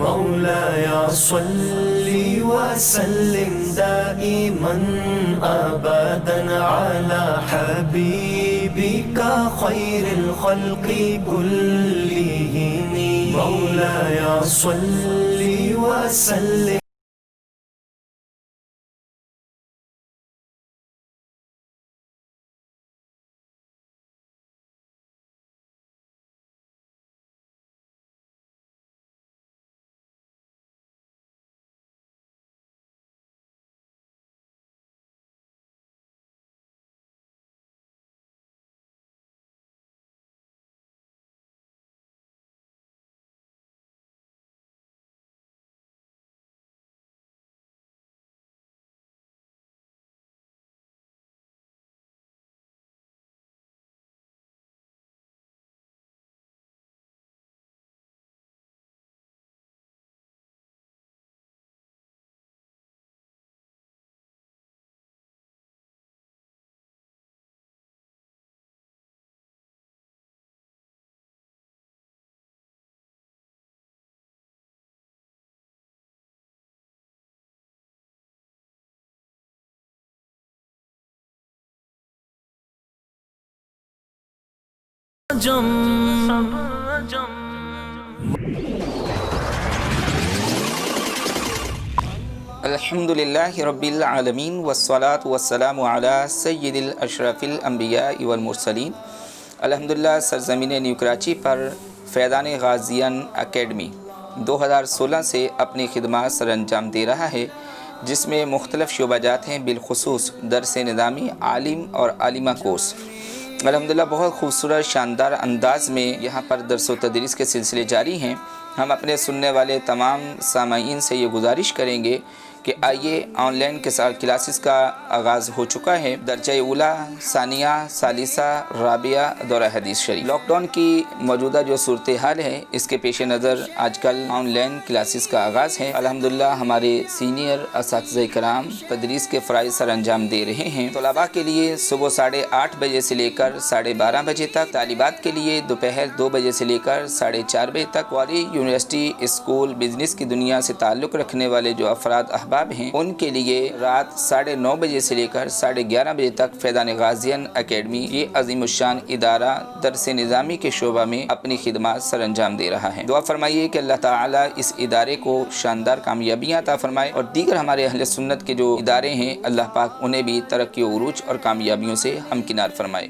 मौलाया सल्ली वसल्लिम दाइमन अबदन अला हबीबिका खैरिल खल्क़ि कुल्लिहिम। मौलाया सल्ली वसल्लिम। अल्हम्दुलिल्लाहि रब्बिल आलमीन वस्सलातु वस्सलामु अला सय्यिदिल अशरफिल अंबिया वल मुरसलीन। अल्हम्दुलिल्लाह सरज़मीन न्यू कराची पर फैज़ान गाज़ियन एकेडमी 2016 से अपनी खिदमत सरअंजाम दे रहा है, जिसमें मुख्तलिफ़ शोबाजात हैं, बिलखुसूस दरस निज़ामी, आलिम और आलिमा कोर्स। अल्हम्दुलिल्लाह बहुत खूबसूरत शानदार अंदाज में यहाँ पर दर्स व तदरीस के सिलसिले जारी हैं। हम अपने सुनने वाले तमाम सामाईन से ये गुजारिश करेंगे कि आइए, ऑनलाइन के साथ क्लासेस का आगाज़ हो चुका है। दर्जा उला, सानिया, सालिसा, राबिया, दौरा हदीस शरीफ। लॉकडाउन की मौजूदा जो सूरत हाल है, इसके पेश नज़र आजकल ऑनलाइन क्लासेस का आगाज़ है। अल्हम्दुलिल्लाह हमारे सीनियर असातिज़ा कराम तदरीस के फ़राइज़ सर अंजाम दे रहे हैं। तलबा के लिए सुबह 8:30 बजे से लेकर 12:30 बजे तक, तालिबात के लिए दोपहर 2 बजे से लेकर 4:30 बजे तक। वाली यूनिवर्सिटी, स्कूल, बिजनेस की दुनिया से ताल्लुक़ रखने वाले जो अफराद अहबाब हैं, उनके लिए रात 9:30 बजे से लेकर 11:30 बजे तक फैज़ान गाज़ियन एकेडमी, ये अज़ीमुश्शान इदारा दरस निज़ामी के शोबा में अपनी खिदमत सर अंजाम दे रहा है। दुआ फरमाइए कि अल्लाह ताला इस इदारे को शानदार कामयाबियाँ अता फरमाए और दीगर हमारे अहले सुन्नत के जो इदारे हैं, अल्लाह पाक उन्हें भी तरक्की, उरूज और कामयाबियों से हमकिनार फरमाए।